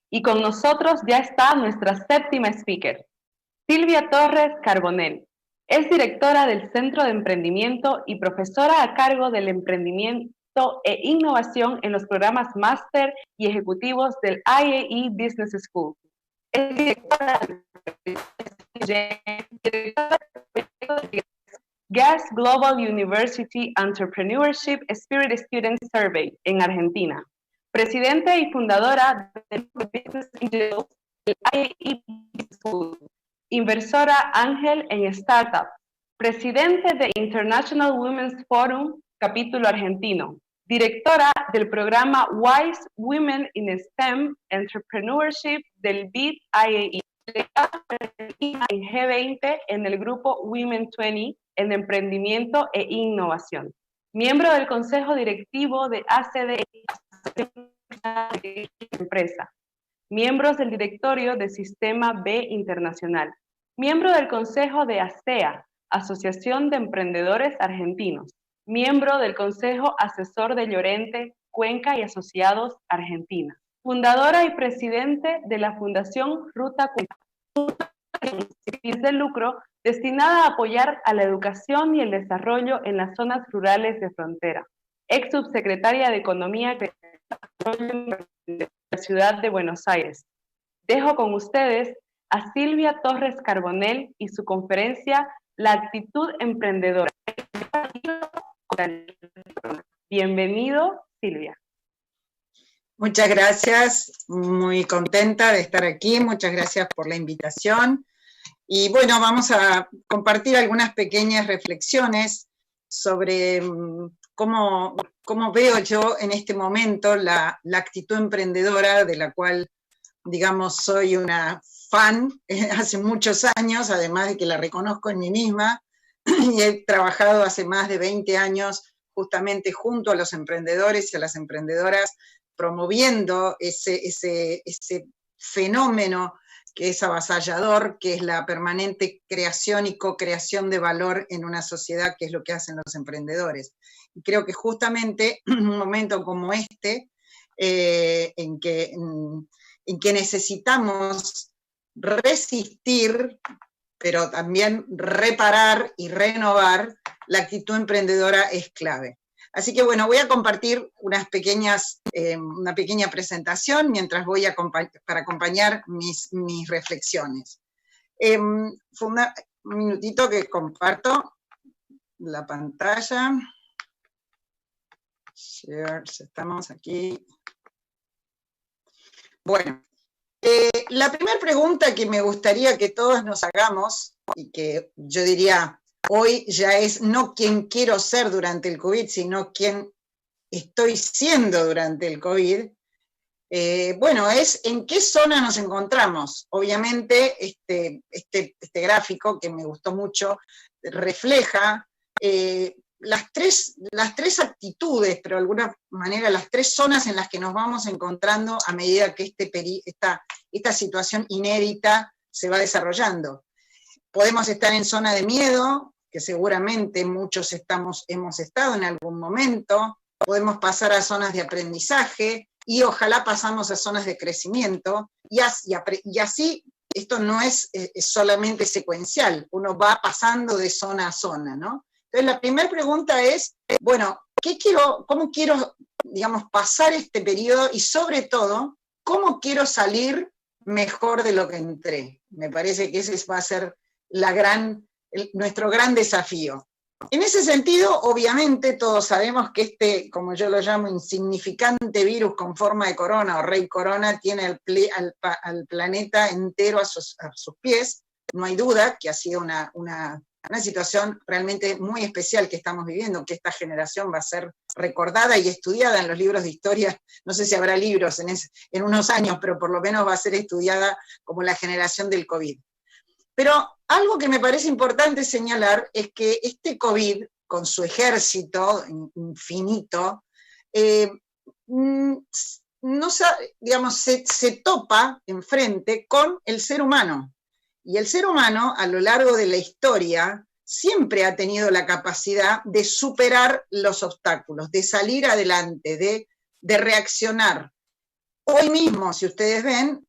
Y con nosotros ya está nuestra séptima speaker, Silvia Torres Carbonell. Es directora del Centro de Emprendimiento y profesora a cargo del emprendimiento e innovación en los programas máster y ejecutivos del IAE Business School. Es directora de Gas Global University Entrepreneurship Spirit Student Survey en Argentina. Presidente y fundadora del Business Angels del IAE Business School. Inversora ángel en startups. Presidente de International Women's Forum, capítulo argentino. Directora del programa Wise Women in STEM Entrepreneurship del BID IAE. En G20 en el grupo Women 20 en emprendimiento e innovación. Miembro del Consejo Directivo de ACD Empresa. Miembros del Directorio de Sistema B Internacional. Miembro del Consejo de ASEA, Asociación de Emprendedores Argentinos. Miembro del Consejo Asesor de Llorente, Cuenca y Asociados Argentina. Fundadora y presidente de la Fundación Ruta Cuenca, sin de lucro, destinada a apoyar a la educación y el desarrollo en las zonas rurales de frontera. Ex subsecretaria de Economía de la Ciudad de Buenos Aires. Dejo con ustedes a Silvia Torres Carbonell y su conferencia La actitud emprendedora. Bienvenido, Silvia. Muchas gracias, muy contenta de estar aquí, muchas gracias por la invitación. Y bueno, vamos a compartir algunas pequeñas reflexiones sobre cómo veo yo en este momento la actitud emprendedora, de la cual, digamos, soy una fan hace muchos años, además de que la reconozco en mí misma, y he trabajado hace más de 20 años justamente junto a los emprendedores y a las emprendedoras, promoviendo ese fenómeno que es avasallador, que es la permanente creación y co-creación de valor en una sociedad, que es lo que hacen los emprendedores. Y creo que justamente en un momento como este, en que necesitamos resistir, pero también reparar y renovar, la actitud emprendedora es clave. Así que bueno, voy a compartir una pequeña presentación mientras voy para acompañar mis reflexiones. Un minutito que comparto la pantalla. Share, estamos aquí. Bueno, la primera pregunta que me gustaría que todos nos hagamos, y que yo diría hoy ya es no quién quiero ser durante el COVID, sino quién estoy siendo durante el COVID, bueno, es en qué zona nos encontramos. Obviamente este gráfico, que me gustó mucho, refleja las tres actitudes, pero de alguna manera las tres zonas en las que nos vamos encontrando a medida que esta situación inédita se va desarrollando. Podemos estar en zona de miedo, que seguramente muchos hemos estado en algún momento. Podemos pasar a zonas de aprendizaje y ojalá pasamos a zonas de crecimiento. Y así, esto no es solamente secuencial, uno va pasando de zona a zona, ¿no? Entonces la primera pregunta es, bueno, ¿cómo quiero, digamos, pasar este periodo? Y sobre todo, ¿cómo quiero salir mejor de lo que entré? Me parece que ese va a ser nuestro gran desafío. En ese sentido, obviamente, todos sabemos que como yo lo llamo, insignificante virus con forma de corona o rey corona, tiene al planeta entero a sus pies. No hay duda que ha sido una situación realmente muy especial que estamos viviendo, que esta generación va a ser recordada y estudiada en los libros de historia. No sé si habrá libros en unos años, pero por lo menos va a ser estudiada como la generación del COVID. Pero algo que me parece importante señalar es que este COVID, con su ejército infinito, se topa enfrente con el ser humano. Y el ser humano, a lo largo de la historia, siempre ha tenido la capacidad de superar los obstáculos, de salir adelante, de reaccionar. Hoy mismo, si ustedes ven,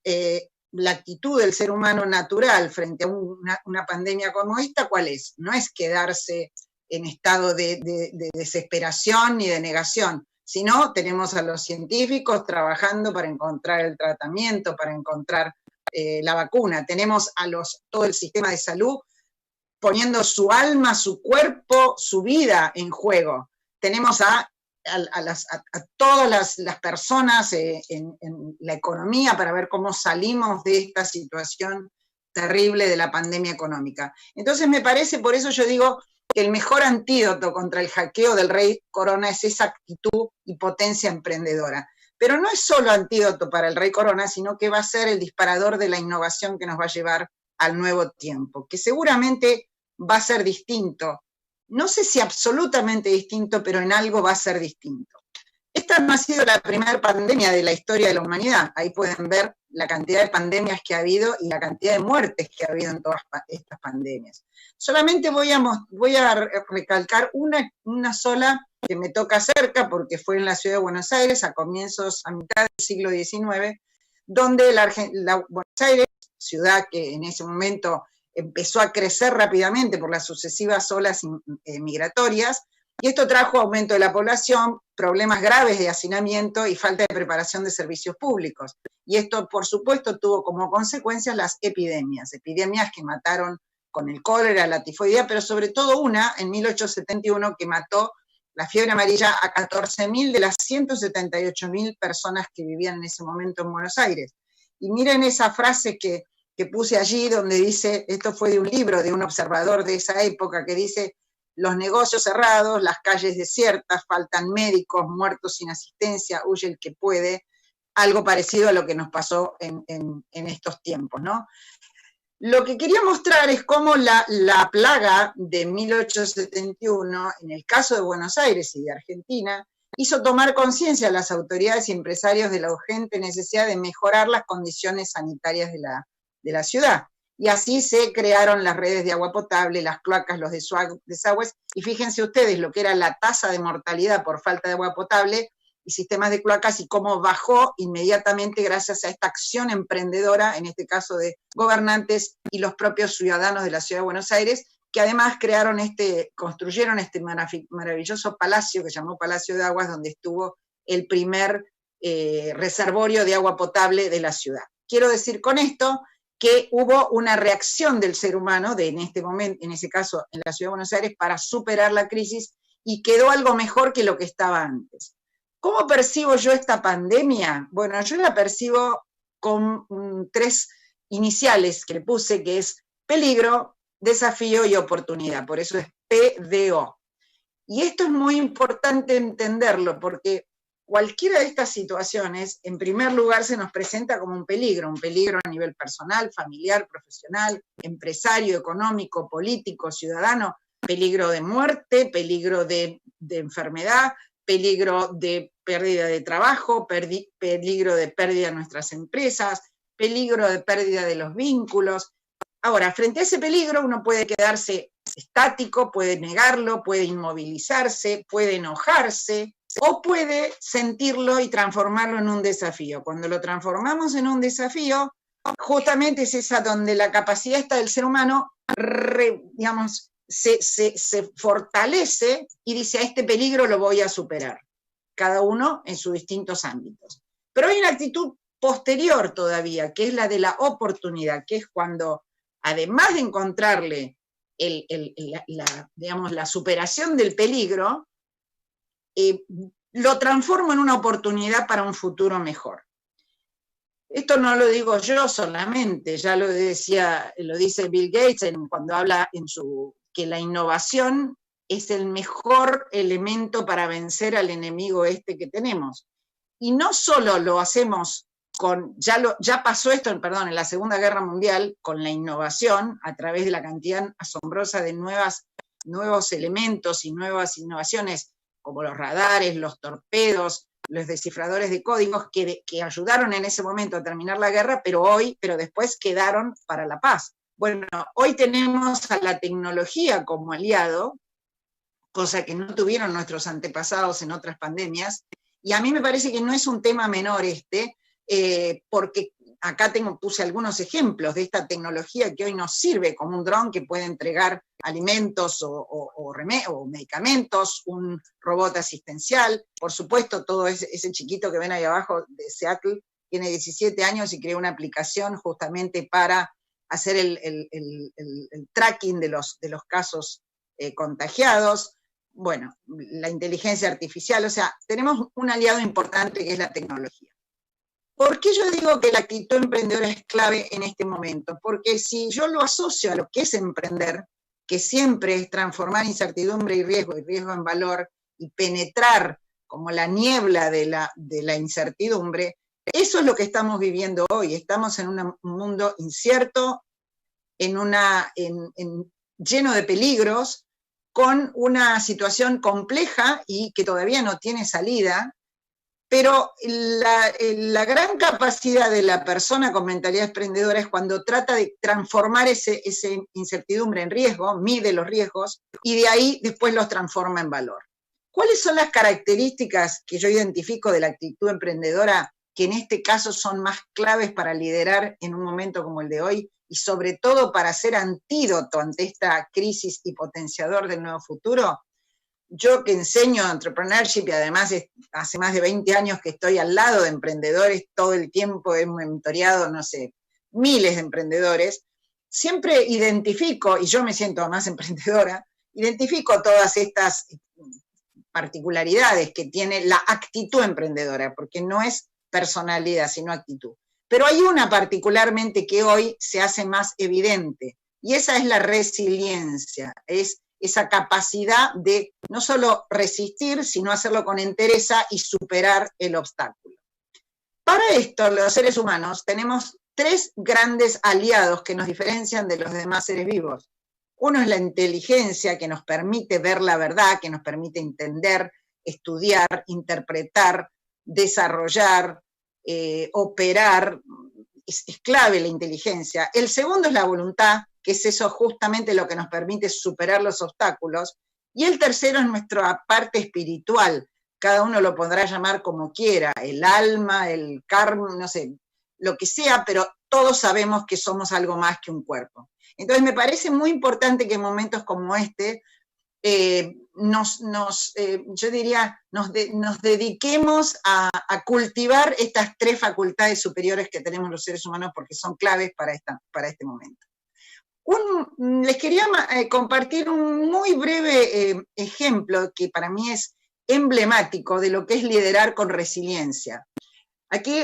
la actitud del ser humano natural frente a una pandemia como esta, ¿cuál es? No es quedarse en estado de desesperación ni de negación, sino tenemos a los científicos trabajando para encontrar el tratamiento, para encontrar la vacuna, tenemos a todo el sistema de salud poniendo su alma, su cuerpo, su vida en juego. Tenemos a todas las personas en la economía para ver cómo salimos de esta situación terrible de la pandemia económica. Entonces me parece, por eso yo digo que el mejor antídoto contra el hackeo del rey Corona es esa actitud y potencia emprendedora. Pero no es solo antídoto para el rey Corona, sino que va a ser el disparador de la innovación que nos va a llevar al nuevo tiempo, que seguramente va a ser distinto. No sé si absolutamente distinto, pero en algo va a ser distinto. Esta no ha sido la primera pandemia de la historia de la humanidad. Ahí pueden ver la cantidad de pandemias que ha habido y la cantidad de muertes que ha habido en todas estas pandemias. Solamente voy a recalcar una sola que me toca cerca, porque fue en la ciudad de Buenos Aires a mitad del siglo XIX, donde Buenos Aires, ciudad que en ese momento empezó a crecer rápidamente por las sucesivas olas migratorias, y esto trajo aumento de la población, problemas graves de hacinamiento y falta de preparación de servicios públicos. Y esto, por supuesto, tuvo como consecuencias las epidemias que mataron con el cólera, la tifoidea, pero sobre todo una en 1871 que mató la fiebre amarilla a 14.000 de las 178.000 personas que vivían en ese momento en Buenos Aires. Y miren esa frase que puse allí donde dice, esto fue de un libro de un observador de esa época, que dice: los negocios cerrados, las calles desiertas, faltan médicos, muertos sin asistencia, huye el que puede, algo parecido a lo que nos pasó en estos tiempos, ¿no? Lo que quería mostrar es cómo la plaga de 1871, en el caso de Buenos Aires y de Argentina, hizo tomar conciencia a las autoridades y empresarios de la urgente necesidad de mejorar las condiciones sanitarias de la ciudad. Y así se crearon las redes de agua potable, las cloacas, los desagües, y fíjense ustedes lo que era la tasa de mortalidad por falta de agua potable y sistemas de cloacas, y cómo bajó inmediatamente gracias a esta acción emprendedora, en este caso de gobernantes y los propios ciudadanos de la ciudad de Buenos Aires, que además construyeron este maravilloso palacio que llamó Palacio de Aguas, donde estuvo el primer reservorio de agua potable de la ciudad. Quiero decir con esto que hubo una reacción del ser humano, en este momento, en ese caso en la ciudad de Buenos Aires, para superar la crisis, y quedó algo mejor que lo que estaba antes. ¿Cómo percibo yo esta pandemia? Bueno, yo la percibo con 3 iniciales que le puse, que es peligro, desafío y oportunidad, por eso es PDO. Y esto es muy importante entenderlo, porque cualquiera de estas situaciones, en primer lugar, se nos presenta como un peligro a nivel personal, familiar, profesional, empresario, económico, político, ciudadano, peligro de muerte, peligro de enfermedad, peligro de pérdida de trabajo, peligro de pérdida de nuestras empresas, peligro de pérdida de los vínculos. Ahora, frente a ese peligro uno puede quedarse estático, puede negarlo, puede inmovilizarse, puede enojarse, o puede sentirlo y transformarlo en un desafío. Cuando lo transformamos en un desafío, justamente es esa donde la capacidad esta del ser humano, se fortalece y dice: a este peligro lo voy a superar, cada uno en sus distintos ámbitos. Pero hay una actitud posterior todavía, que es la de la oportunidad, que es cuando, además de encontrarle la superación del peligro, lo transformo en una oportunidad para un futuro mejor. Esto no lo digo yo solamente, ya lo dice Bill Gates cuando habla que la innovación es el mejor elemento para vencer al enemigo que tenemos. Y no solo lo hacemos ya pasó esto, en la Segunda Guerra Mundial, con la innovación, a través de la cantidad asombrosa de nuevos elementos y nuevas innovaciones, como los radares, los torpedos, los descifradores de códigos, que ayudaron en ese momento a terminar la guerra, pero después quedaron para la paz. Bueno, hoy tenemos a la tecnología como aliado, cosa que no tuvieron nuestros antepasados en otras pandemias, y a mí me parece que no es un tema menor porque acá puse algunos ejemplos de esta tecnología que hoy nos sirve, como un dron que puede entregar alimentos o medicamentos, un robot asistencial, por supuesto, todo ese chiquito que ven ahí abajo de Seattle tiene 17 años y creó una aplicación justamente para hacer el tracking de los casos contagiados. Bueno, la inteligencia artificial, o sea, tenemos un aliado importante que es la tecnología. ¿Por qué yo digo que la actitud emprendedora es clave en este momento? Porque si yo lo asocio a lo que es emprender, que siempre es transformar incertidumbre y riesgo en valor, y penetrar como la niebla de la incertidumbre, eso es lo que estamos viviendo hoy. Estamos en un mundo incierto, lleno de peligros, con una situación compleja y que todavía no tiene salida, pero la gran capacidad de la persona con mentalidad emprendedora es cuando trata de transformar esa incertidumbre en riesgo, mide los riesgos, y de ahí después los transforma en valor. ¿Cuáles son las características que yo identifico de la actitud emprendedora que en este caso son más claves para liderar en un momento como el de hoy y sobre todo para ser antídoto ante esta crisis y potenciador del nuevo futuro? Yo que enseño entrepreneurship y además hace más de 20 años que estoy al lado de emprendedores, todo el tiempo he mentoreado, no sé, miles de emprendedores, siempre identifico, y yo me siento más emprendedora, identifico todas estas particularidades que tiene la actitud emprendedora, porque no es personalidad, sino actitud. Pero hay una particularmente que hoy se hace más evidente, y esa es la resiliencia, es esa capacidad de no solo resistir, sino hacerlo con entereza y superar el obstáculo. Para esto, los seres humanos tenemos 3 grandes aliados que nos diferencian de los demás seres vivos. Uno es la inteligencia, que nos permite ver la verdad, que nos permite entender, estudiar, interpretar, desarrollar, operar. Es clave la inteligencia. El segundo es la voluntad, que es eso justamente lo que nos permite superar los obstáculos. Y el tercero es nuestra parte espiritual. Cada uno lo podrá llamar como quiera, el alma, el karma, no sé, lo que sea, pero todos sabemos que somos algo más que un cuerpo. Entonces me parece muy importante que en momentos como este yo diría, nos dediquemos a cultivar estas 3 facultades superiores que tenemos los seres humanos porque son claves para este momento. Les quería compartir un muy breve ejemplo que para mí es emblemático de lo que es liderar con resiliencia. Aquí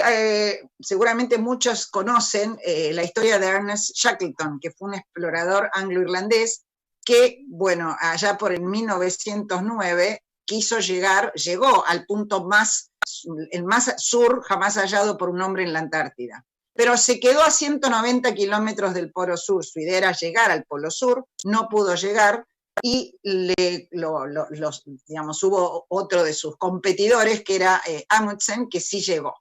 seguramente muchos conocen la historia de Ernest Shackleton, que fue un explorador anglo-irlandés que, bueno, allá por el 1909 llegó al punto el más sur jamás hallado por un hombre en la Antártida. Pero se quedó a 190 kilómetros del Polo Sur. Su idea era llegar al Polo Sur, no pudo llegar y hubo otro de sus competidores que era Amundsen, que sí llegó.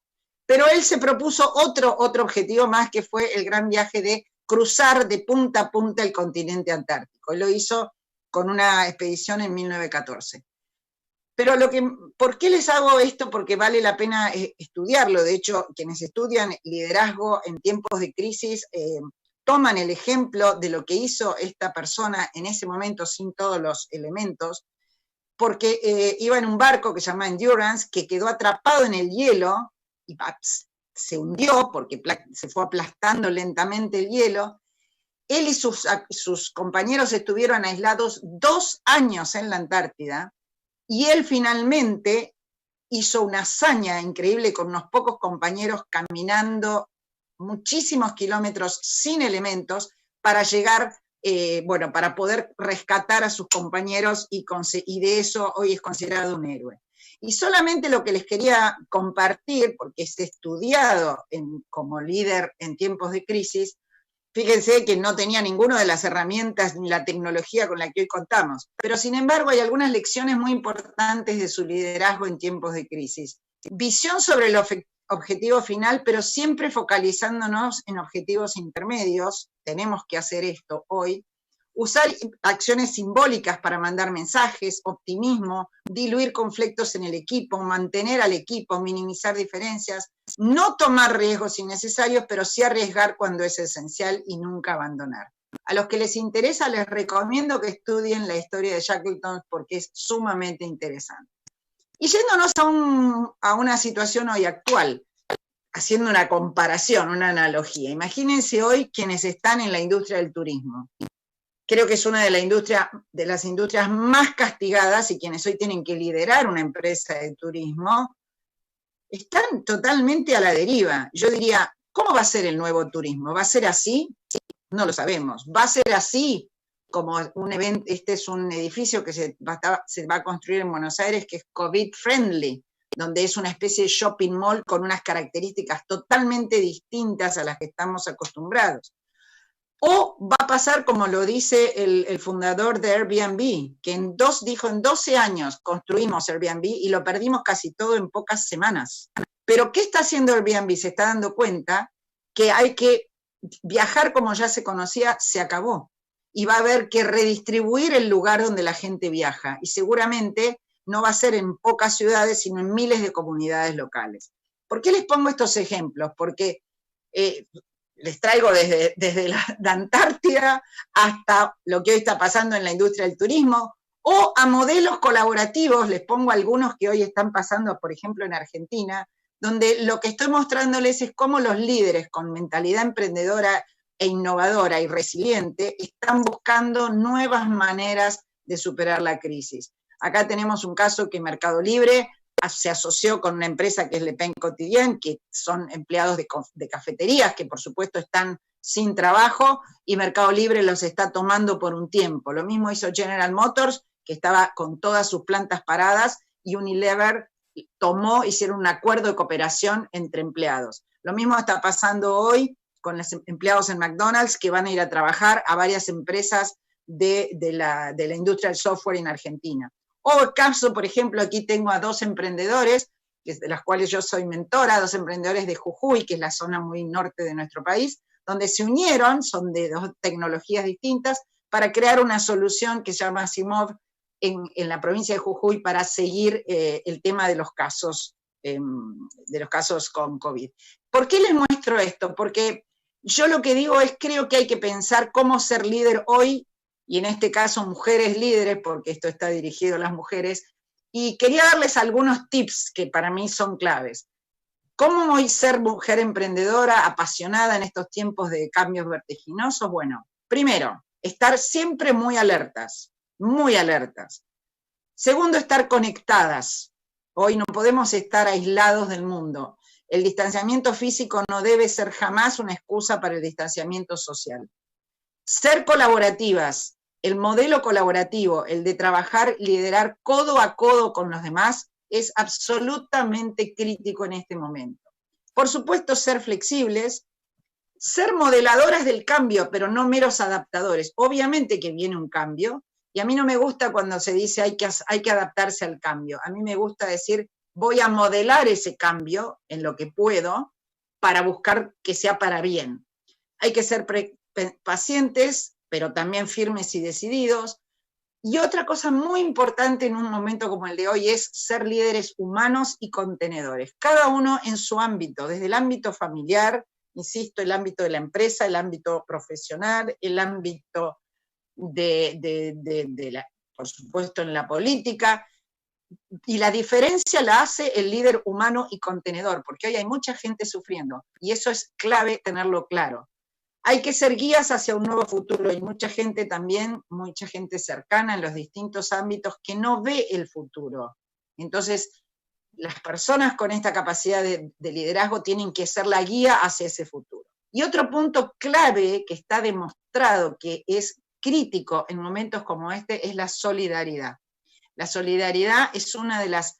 Pero él se propuso otro objetivo más, que fue el gran viaje de cruzar de punta a punta el continente antártico. Él lo hizo con una expedición en 1914. Pero ¿por qué les hago esto? Porque vale la pena estudiarlo. De hecho, quienes estudian liderazgo en tiempos de crisis toman el ejemplo de lo que hizo esta persona en ese momento sin todos los elementos, porque iba en un barco que se llama Endurance, que quedó atrapado en el hielo y se hundió porque se fue aplastando lentamente el hielo. Él y sus compañeros estuvieron aislados 2 años en la Antártida, y él finalmente hizo una hazaña increíble con unos pocos compañeros caminando muchísimos kilómetros sin elementos para llegar, para poder rescatar a sus compañeros y de eso hoy es considerado un héroe. Y solamente lo que les quería compartir, porque es estudiado como líder en tiempos de crisis, fíjense que no tenía ninguna de las herramientas ni la tecnología con la que hoy contamos, pero sin embargo hay algunas lecciones muy importantes de su liderazgo en tiempos de crisis. Visión sobre el objetivo final, pero siempre focalizándonos en objetivos intermedios. Tenemos que hacer esto hoy. usar acciones simbólicas para mandar mensajes, optimismo, diluir conflictos en el equipo, mantener al equipo, minimizar diferencias, no tomar riesgos innecesarios, pero sí arriesgar cuando es esencial y nunca abandonar. A los que les interesa les recomiendo que estudien la historia de Shackleton porque es sumamente interesante. Y yéndonos a una situación hoy actual, haciendo una comparación, una analogía. Imagínense hoy quienes están en la industria del turismo. Creo que es una de las industrias más castigadas y quienes hoy tienen que liderar una empresa de turismo están totalmente a la deriva. Yo diría, ¿cómo va a ser el nuevo turismo? ¿Va a ser así? No lo sabemos. ¿Va a ser así como un evento? Este es un edificio que se va a construir en Buenos Aires que es COVID-friendly, donde es una especie de shopping mall con unas características totalmente distintas a las que estamos acostumbrados. O va a pasar como lo dice el fundador de Airbnb, que dijo en 12 años construimos Airbnb y lo perdimos casi todo en pocas semanas. Pero ¿qué está haciendo Airbnb? Se está dando cuenta que hay que viajar como ya se conocía, se acabó. Y va a haber que redistribuir el lugar donde la gente viaja. Y seguramente no va a ser en pocas ciudades, sino en miles de comunidades locales. ¿Por qué les pongo estos ejemplos? Porque les traigo desde la Antártida hasta lo que hoy está pasando en la industria del turismo, o a modelos colaborativos, les pongo algunos que hoy están pasando, por ejemplo, en Argentina, donde lo que estoy mostrándoles es cómo los líderes con mentalidad emprendedora e innovadora y resiliente están buscando nuevas maneras de superar la crisis. Acá tenemos un caso que Mercado Libre se asoció con una empresa que es Le Pain Quotidien, que son empleados de cafeterías, que por supuesto están sin trabajo, y Mercado Libre los está tomando por un tiempo. Lo mismo hizo General Motors, que estaba con todas sus plantas paradas, y Unilever hicieron un acuerdo de cooperación entre empleados. Lo mismo está pasando hoy con los empleados en McDonald's, que van a ir a trabajar a varias empresas de la industria del software en Argentina. O el caso, por ejemplo, aquí tengo a 2 emprendedores, de las cuales yo soy mentora, 2 emprendedores de Jujuy, que es la zona muy norte de nuestro país, donde se unieron, son de 2 tecnologías distintas, para crear una solución que se llama Simov en la provincia de Jujuy para seguir el tema de los casos con COVID. ¿Por qué les muestro esto? Porque yo lo que digo es, creo que hay que pensar cómo ser líder hoy, y en este caso mujeres líderes, porque esto está dirigido a las mujeres, y quería darles algunos tips que para mí son claves. ¿Cómo hoy ser mujer emprendedora, apasionada en estos tiempos de cambios vertiginosos? Bueno, primero, estar siempre muy alertas, muy alertas. Segundo, estar conectadas. Hoy no podemos estar aislados del mundo. El distanciamiento físico no debe ser jamás una excusa para el distanciamiento social. Ser colaborativas, el modelo colaborativo, el de trabajar, liderar codo a codo con los demás, es absolutamente crítico en este momento. Por supuesto, ser flexibles, ser modeladoras del cambio, pero no meros adaptadores. Obviamente que viene un cambio, y a mí no me gusta cuando se dice hay que adaptarse al cambio. A mí me gusta decir, voy a modelar ese cambio en lo que puedo para buscar que sea para bien. Hay que ser pacientes, pero también firmes y decididos. Y otra cosa muy importante en un momento como el de hoy es ser líderes humanos y contenedores, cada uno en su ámbito, desde el ámbito familiar, insisto, el ámbito de la empresa, el ámbito profesional, el ámbito por supuesto, en la política. Y la diferencia la hace el líder humano y contenedor, porque hoy hay mucha gente sufriendo, y eso es clave tenerlo claro. Hay que ser guías hacia un nuevo futuro, y mucha gente también, mucha gente cercana en los distintos ámbitos que no ve el futuro. Entonces, las personas con esta capacidad de liderazgo tienen que ser la guía hacia ese futuro. Y otro punto clave que está demostrado que es crítico en momentos como este es la solidaridad. La solidaridad es una de las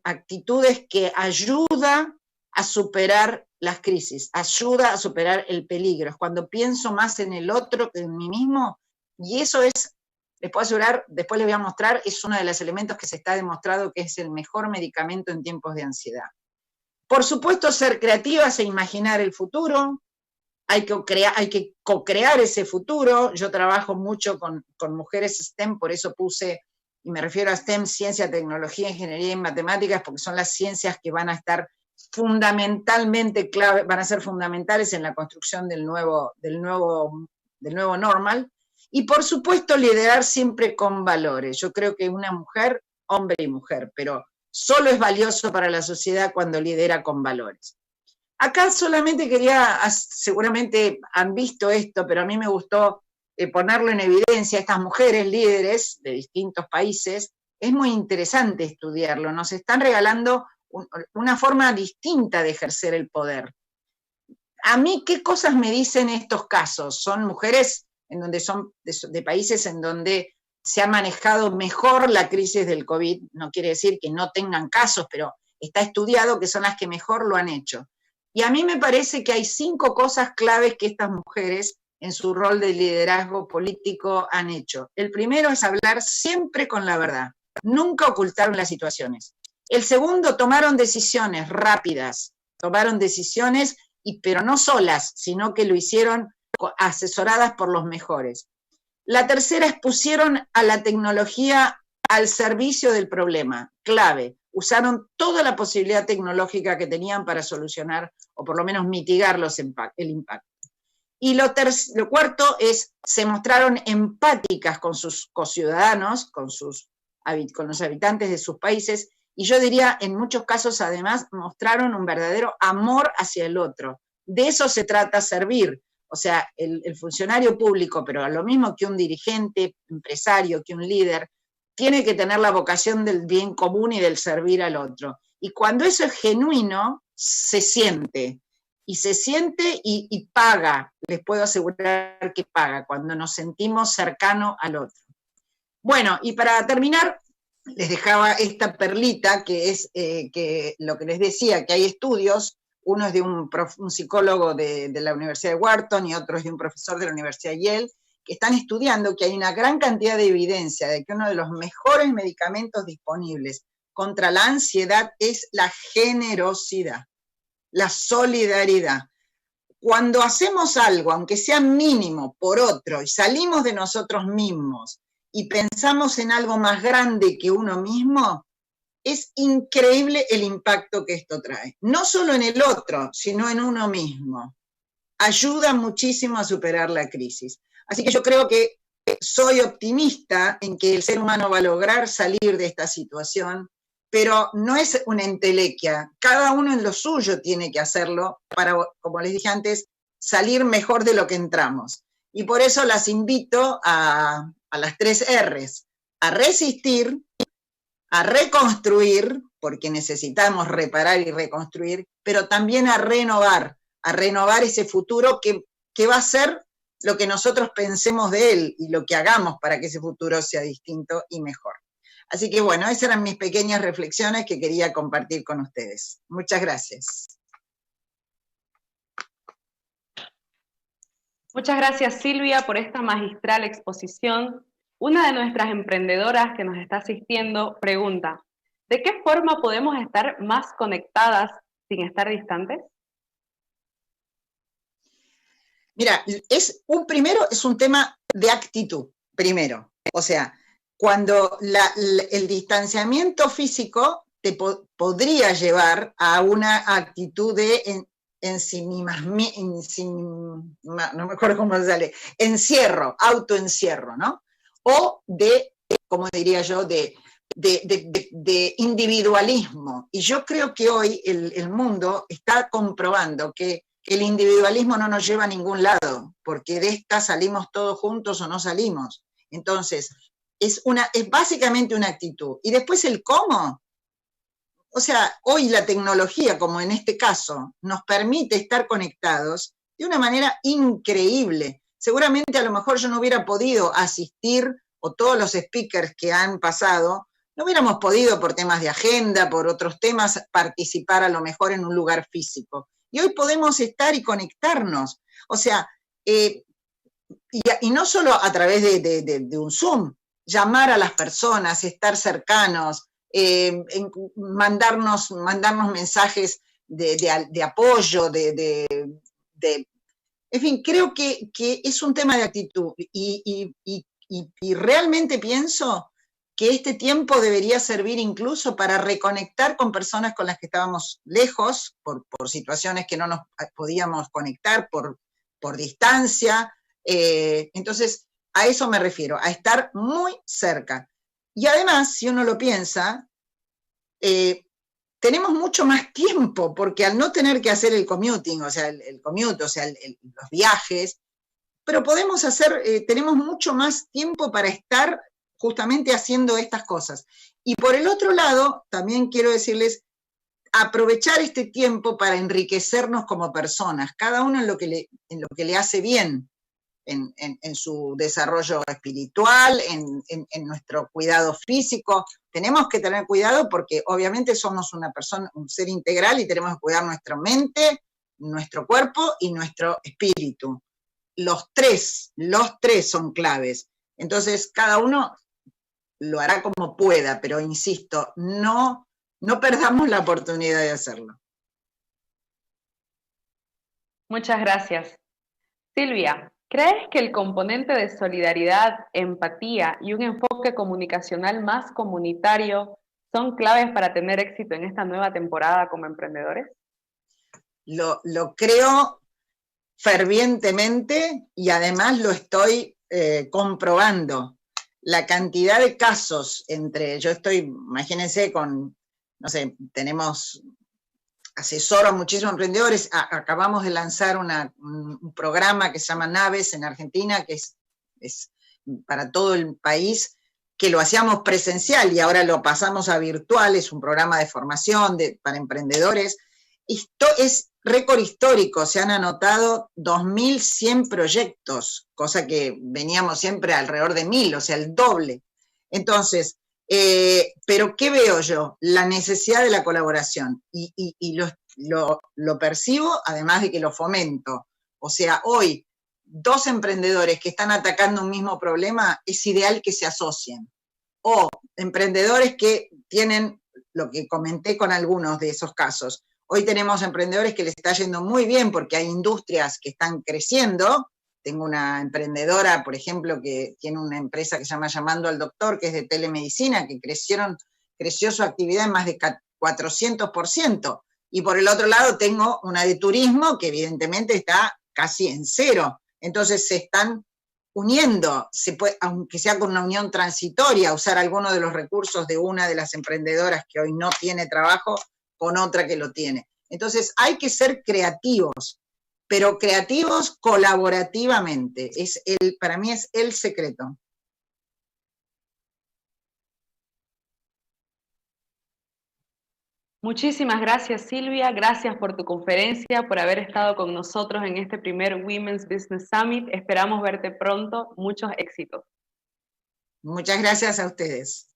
actitudes que ayuda a superar las crisis, ayuda a superar el peligro. Es cuando pienso más en el otro que en mí mismo, y eso es, les puedo asegurar, después les voy a mostrar, es uno de los elementos que se está demostrado que es el mejor medicamento en tiempos de ansiedad. Por supuesto, ser creativas e imaginar el futuro, hay que co-crear ese futuro. Yo trabajo mucho con mujeres STEM, por eso puse, y me refiero a STEM, ciencia, tecnología, ingeniería y matemáticas, porque son las ciencias que van a estar fundamentalmente clave, van a ser fundamentales en la construcción del nuevo normal. Y por supuesto liderar siempre con valores. Yo creo que una mujer, hombre y mujer, pero solo es valioso para la sociedad cuando lidera con valores. Acá solamente seguramente han visto esto, pero a mí me gustó ponerlo en evidencia, estas mujeres líderes de distintos países. Es muy interesante estudiarlo, nos están regalando una forma distinta de ejercer el poder. A mí, ¿qué cosas me dicen estos casos? Son mujeres son de países en donde se ha manejado mejor la crisis del COVID, no quiere decir que no tengan casos, pero está estudiado que son las que mejor lo han hecho. Y a mí me parece que hay 5 cosas claves que estas mujeres en su rol de liderazgo político han hecho. El primero es hablar siempre con la verdad, nunca ocultaron las situaciones. El segundo, tomaron decisiones rápidas, pero no solas, sino que lo hicieron asesoradas por los mejores. La tercera es pusieron a la tecnología al servicio del problema, clave. Usaron toda la posibilidad tecnológica que tenían para solucionar o por lo menos mitigar el impacto. Y lo cuarto es, se mostraron empáticas con sus conciudadanos, con los habitantes de sus países, y yo diría, en muchos casos además, mostraron un verdadero amor hacia el otro. De eso se trata servir. O sea, el funcionario público, pero lo mismo que un dirigente, empresario, que un líder, tiene que tener la vocación del bien común y del servir al otro. Y cuando eso es genuino, se siente. Y se siente y paga. Les puedo asegurar que paga cuando nos sentimos cercanos al otro. Bueno, y para terminar, les dejaba esta perlita que es que lo que les decía, que hay estudios. Uno es de un psicólogo de la Universidad de Wharton y otro es de un profesor de la Universidad de Yale, que están estudiando que hay una gran cantidad de evidencia de que uno de los mejores medicamentos disponibles contra la ansiedad es la generosidad, la solidaridad. Cuando hacemos algo, aunque sea mínimo, por otro, y salimos de nosotros mismos y pensamos en algo más grande que uno mismo, es increíble el impacto que esto trae. No solo en el otro, sino en uno mismo. Ayuda muchísimo a superar la crisis. Así que yo creo que soy optimista en que el ser humano va a lograr salir de esta situación, pero no es una entelequia. Cada uno en lo suyo tiene que hacerlo para, como les dije antes, salir mejor de lo que entramos. Y por eso las invito a las 3 R's, a resistir, a reconstruir, porque necesitamos reparar y reconstruir, pero también a renovar ese futuro que va a ser lo que nosotros pensemos de él y lo que hagamos para que ese futuro sea distinto y mejor. Así que bueno, esas eran mis pequeñas reflexiones que quería compartir con ustedes. Muchas gracias. Muchas gracias, Silvia, por esta magistral exposición. Una de nuestras emprendedoras que nos está asistiendo pregunta, ¿de qué forma podemos estar más conectadas sin estar distantes? Mira, primero es un tema de actitud, primero. O sea, cuando el distanciamiento físico te podría llevar a una actitud de no me acuerdo cómo sale, encierro, autoencierro, ¿no? O de, como diría yo, de individualismo. Y yo creo que hoy el mundo está comprobando que el individualismo no nos lleva a ningún lado, porque de esta salimos todos juntos o no salimos. Entonces, es básicamente una actitud. Y después el cómo. O sea, hoy la tecnología, como en este caso, nos permite estar conectados de una manera increíble. Seguramente a lo mejor yo no hubiera podido asistir, o todos los speakers que han pasado, no hubiéramos podido por temas de agenda, por otros temas, participar a lo mejor en un lugar físico. Y hoy podemos estar y conectarnos. O sea, y no solo a través de un Zoom, llamar a las personas, estar cercanos, mandarnos mensajes de apoyo, de En fin, creo que es un tema de actitud y realmente pienso que este tiempo debería servir incluso para reconectar con personas con las que estábamos lejos, por situaciones que no nos podíamos conectar por distancia. Entonces, a eso me refiero, a estar muy cerca. Y además, si uno lo piensa, tenemos mucho más tiempo, porque al no tener que hacer el commuting, o sea, el commute, o sea, los viajes, pero podemos hacer, tenemos mucho más tiempo para estar justamente haciendo estas cosas. Y por el otro lado, también quiero decirles, aprovechar este tiempo para enriquecernos como personas, cada uno en lo que le hace bien, en su desarrollo espiritual, en nuestro cuidado físico. Tenemos que tener cuidado porque obviamente somos una persona, un ser integral y tenemos que cuidar nuestra mente, nuestro cuerpo y nuestro espíritu. Los tres son claves. Entonces, cada uno lo hará como pueda, pero insisto, no perdamos la oportunidad de hacerlo. Muchas gracias. Silvia, ¿crees que el componente de solidaridad, empatía y un enfoque comunicacional más comunitario son claves para tener éxito en esta nueva temporada como emprendedores? Lo creo fervientemente y además lo estoy comprobando. La cantidad de casos yo estoy, imagínense, no sé, asesoro a muchísimos emprendedores, acabamos de lanzar un programa que se llama Naves en Argentina, que es para todo el país, que lo hacíamos presencial y ahora lo pasamos a virtual, es un programa de formación para emprendedores. Esto es récord histórico, se han anotado 2.100 proyectos, cosa que veníamos siempre alrededor de 1.000, o sea, el doble. Entonces, pero ¿qué veo yo? La necesidad de la colaboración y lo percibo, además de que lo fomento. O sea, hoy, 2 emprendedores que están atacando un mismo problema, es ideal que se asocien. O emprendedores que tienen, lo que comenté con algunos de esos casos, hoy tenemos emprendedores que les está yendo muy bien porque hay industrias que están creciendo. Tengo una emprendedora, por ejemplo, que tiene una empresa que se llama Llamando al Doctor, que es de telemedicina, que creció su actividad en más de 400%. Y por el otro lado tengo una de turismo que evidentemente está casi en cero. Entonces se están uniendo, aunque sea con una unión transitoria, usar algunos de los recursos de una de las emprendedoras que hoy no tiene trabajo con otra que lo tiene. Entonces hay que ser creativos, pero creativos colaborativamente. Para mí es el secreto. Muchísimas gracias, Silvia. Gracias por tu conferencia, por haber estado con nosotros en este primer Women's Business Summit. Esperamos verte pronto. Muchos éxitos. Muchas gracias a ustedes.